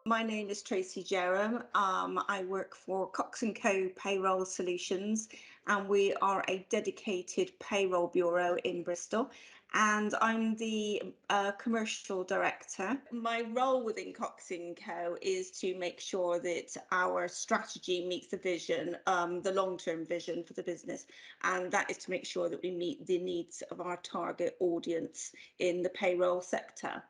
My name is Tracy Jerram. I work for Cox & Co Payroll Solutions, and we are a dedicated payroll bureau in Bristol. And I'm the commercial director. My role within Cox & Co is to make sure that our strategy meets the vision, the long-term vision for the business, and that is to make sure that we meet the needs of our target audience in the payroll sector.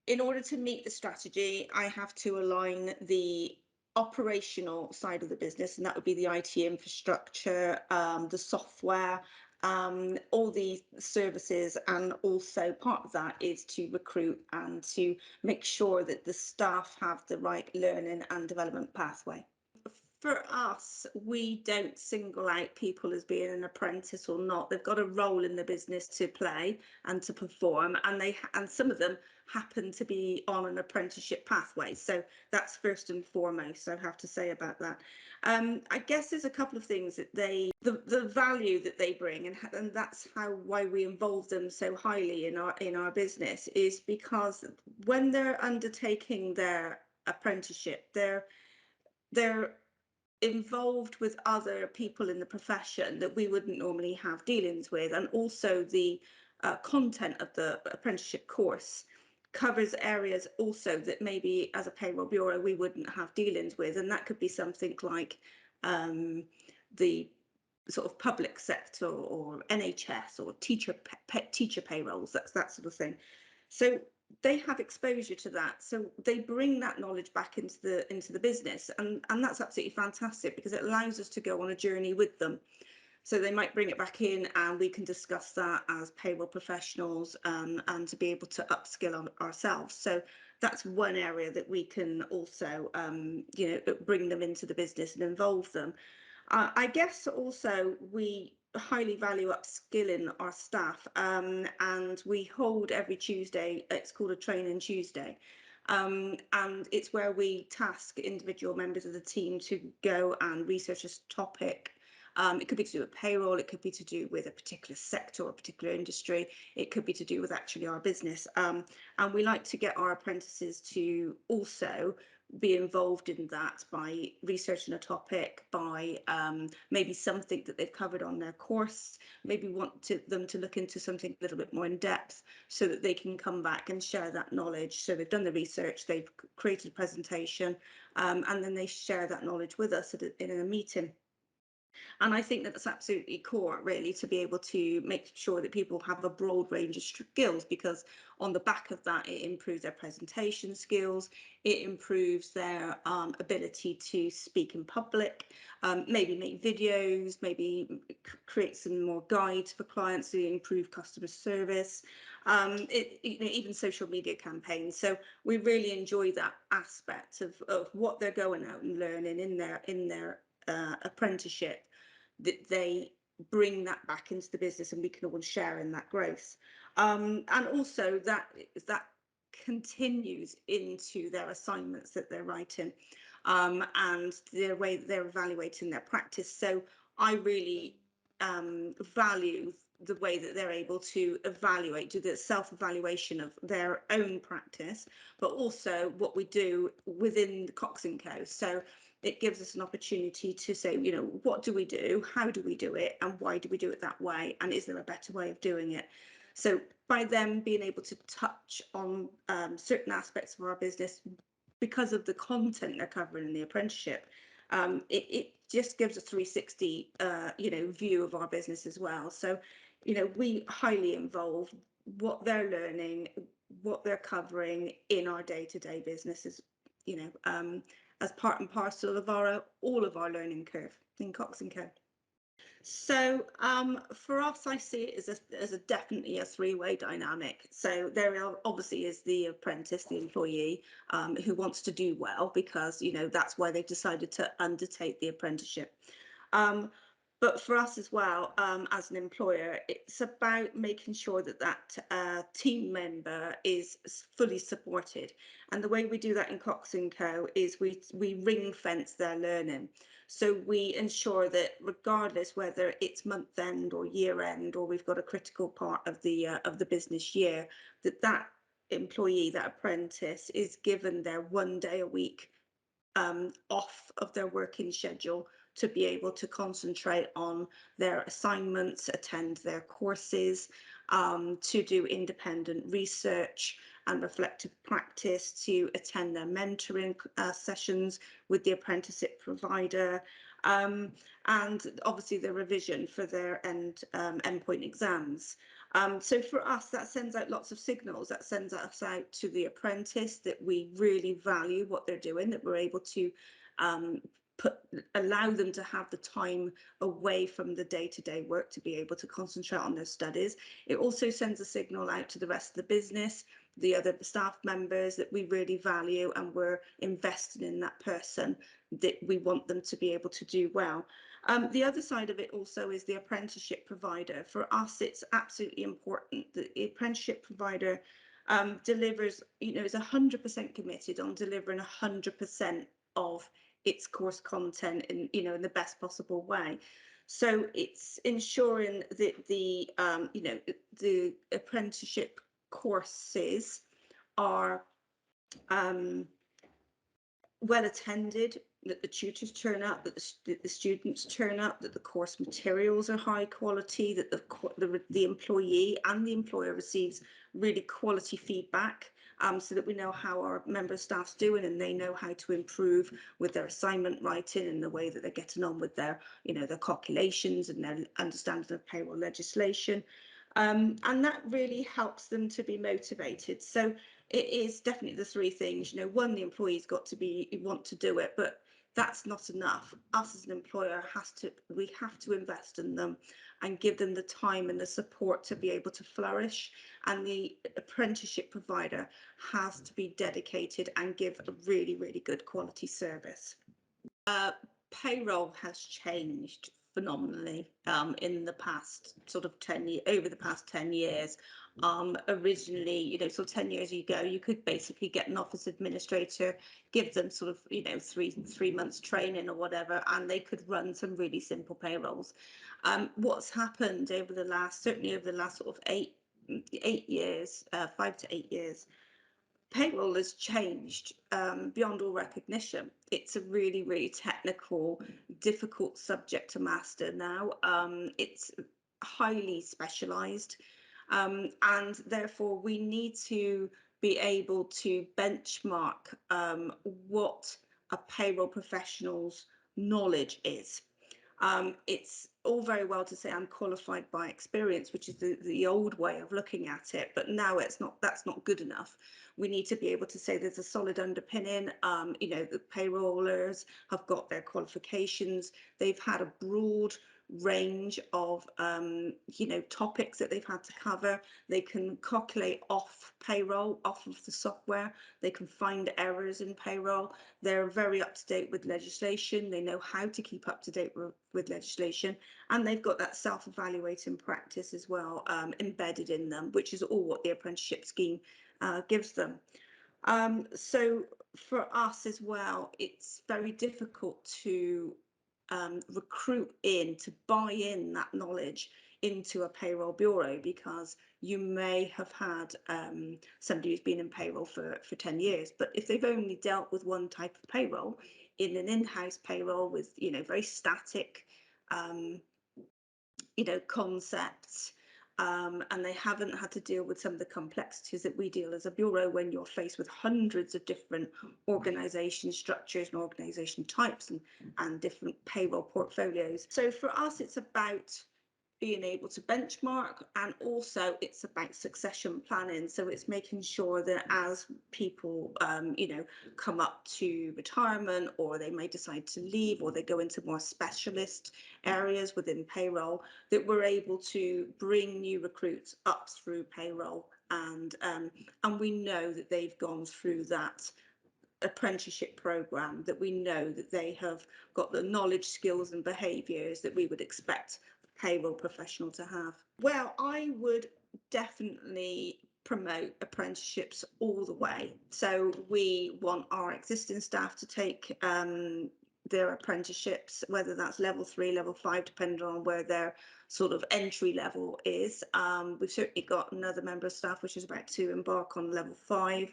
In order to meet the strategy, I have to align the operational side of the business, and that would be the IT infrastructure, the software, all the services, and also part of that is to recruit and to make sure that the staff have the right learning and development pathway. For us, we don't single out people as being an apprentice or not. They've got a role in the business to play and to perform, and some of them happen to be on an apprenticeship pathway. So that's first and foremost, I have to say about that. I guess there's a couple of things that the value that they bring, and that's why we involve them so highly in our business, is because when they're undertaking their apprenticeship, they're involved with other people in the profession that we wouldn't normally have dealings with, and also the content of the apprenticeship course covers areas also that maybe as a payroll bureau we wouldn't have dealings with, and that could be something like the sort of public sector or NHS or teacher payrolls, that sort of thing. So they have exposure to that, so they bring that knowledge back into the business, and that's absolutely fantastic because it allows us to go on a journey with them. So they might bring it back in and we can discuss that as payroll professionals, and to be able to upskill on ourselves. So that's one area that we can also bring them into the business and involve them. I guess also we highly value upskilling our staff, and we hold every Tuesday, it's called a Training Tuesday, and it's where we task individual members of the team to go and research a topic. It could be to do with payroll, it could be to do with a particular sector or a particular industry, it could be to do with actually our business. And we like to get our apprentices to also be involved in that by researching a topic, by maybe something that they've covered on their course, maybe them to look into something a little bit more in depth so that they can come back and share that knowledge. So they've done the research, they've created a presentation, and then they share that knowledge with us in a meeting. And I think that that's absolutely core, really, to be able to make sure that people have a broad range of skills, because on the back of that, it improves their presentation skills, it improves their ability to speak in public, maybe make videos, maybe create some more guides for clients to improve customer service, even social media campaigns. So we really enjoy that aspect of what they're going out and learning in their apprenticeship, that they bring that back into the business and we can all share in that growth, and also that continues into their assignments that they're writing, and the way that they're evaluating their practice. So I really value the way that they're able to do the self-evaluation of their own practice, but also what we do within the Cox & Co. So it gives us an opportunity to say, what do we do, how do we do it, and why do we do it that way, and is there a better way of doing it? So by them being able to touch on certain aspects of our business because of the content they're covering in the apprenticeship, it just gives a 360 view of our business as well. So we highly involve what they're learning, what they're covering in our day-to-day businesses, as part and parcel of all of our learning curve in Cox & Co. So for us, I see it as a definitely a three-way dynamic. So there obviously is the apprentice, the employee, who wants to do well because that's why they've decided to undertake the apprenticeship. But for us as well, as an employer, it's about making sure that team member is fully supported. And the way we do that in Cox & Co is we ring fence their learning. So we ensure that regardless whether it's month end or year end, or we've got a critical part of the business year, that employee, that apprentice, is given their 1 day a week off of their working schedule to be able to concentrate on their assignments, attend their courses, to do independent research and reflective practice, to attend their mentoring sessions with the apprenticeship provider, and obviously the revision for their endpoint exams. So for us, that sends out lots of signals. That sends us out to the apprentice that we really value what they're doing, that we're able to allow them to have the time away from the day-to-day work to be able to concentrate on their studies. It also sends a signal out to the rest of the business, the other staff members, that we really value and we're invested in that person, that we want them to be able to do well. The other side of it also is the apprenticeship provider. For us, it's absolutely important that the apprenticeship provider delivers, is 100% committed on delivering 100% of its course content in the best possible way. So it's ensuring that the apprenticeship courses are well attended, that the tutors turn up, that the students turn up, that the course materials are high quality, that the employee and the employer receives really quality feedback, so that we know how our member of staff's doing and they know how to improve with their assignment writing and the way that they're getting on with their calculations and their understanding of payroll legislation. And that really helps them to be motivated. So it is definitely the three things. One, the employee's got to want to do it, but that's not enough. Us as an employer we have to invest in them and give them the time and the support to be able to flourish. And the apprenticeship provider has to be dedicated and give a really, really good quality service. Payroll has changed phenomenally in the past sort of 10 years, over the past 10 years. Originally, so 10 years ago, you could basically get an office administrator, give them sort of, three months training or whatever, and they could run some really simple payrolls. What's happened certainly over the last sort of 8 years, 5 to 8 years, payroll has changed beyond all recognition. It's a really, really technical, difficult subject to master now. It's highly specialised, and therefore we need to be able to benchmark what a payroll professional's knowledge is. It's all very well to say I'm qualified by experience, which is the old way of looking at it, but now that's not good enough. We need to be able to say there's a solid underpinning. The payrollers have got their qualifications. They've had a broad range of topics that they've had to cover. They can calculate off payroll, off of the software. They can find errors in payroll. They're very up to date with legislation. They know how to keep up to date with legislation, and they've got that self-evaluating practice as well embedded in them, which is all what the apprenticeship scheme gives them. So for us as well, it's very difficult to recruit to buy in that knowledge into a payroll bureau, because you may have had somebody who's been in payroll for 10 years, but if they've only dealt with one type of payroll, in an in-house payroll with very static concepts, and they haven't had to deal with some of the complexities that we deal as a bureau when you're faced with hundreds of different organisation structures and organisation types and different payroll portfolios. So for us, it's about being able to benchmark, and also it's about succession planning. So it's making sure that as people come up to retirement, or they may decide to leave, or they go into more specialist areas within payroll, that we're able to bring new recruits up through payroll, and we know that they've gone through that apprenticeship program, that we know that they have got the knowledge, skills and behaviours that we would expect a payroll professional to have. Well, I would definitely promote apprenticeships all the way. So we want our existing staff to take their apprenticeships, whether that's level 3, level 5, depending on where their sort of entry level is. We've certainly got another member of staff which is about to embark on level 5,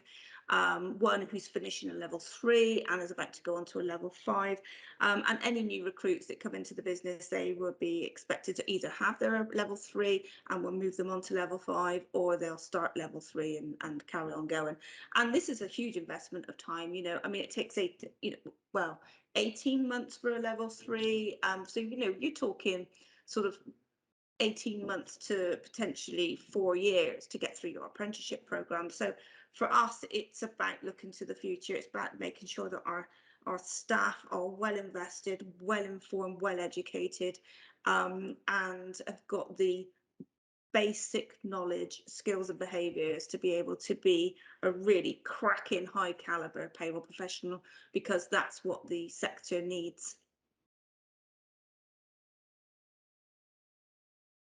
one who's finishing a level 3 and is about to go on to a level 5. And any new recruits that come into the business, they will be expected to either have their level 3 and we'll move them on to level 5, or they'll start level 3 and carry on going. And this is a huge investment of time. I mean, it takes 18 months for a level 3. So, you're talking sort of 18 months to potentially 4 years to get through your apprenticeship program. So for us, it's about looking to the future. It's about making sure that our staff are well invested, well informed, well educated, and have got the basic knowledge, skills and behaviours to be able to be a really cracking high caliber payroll professional, because that's what the sector needs.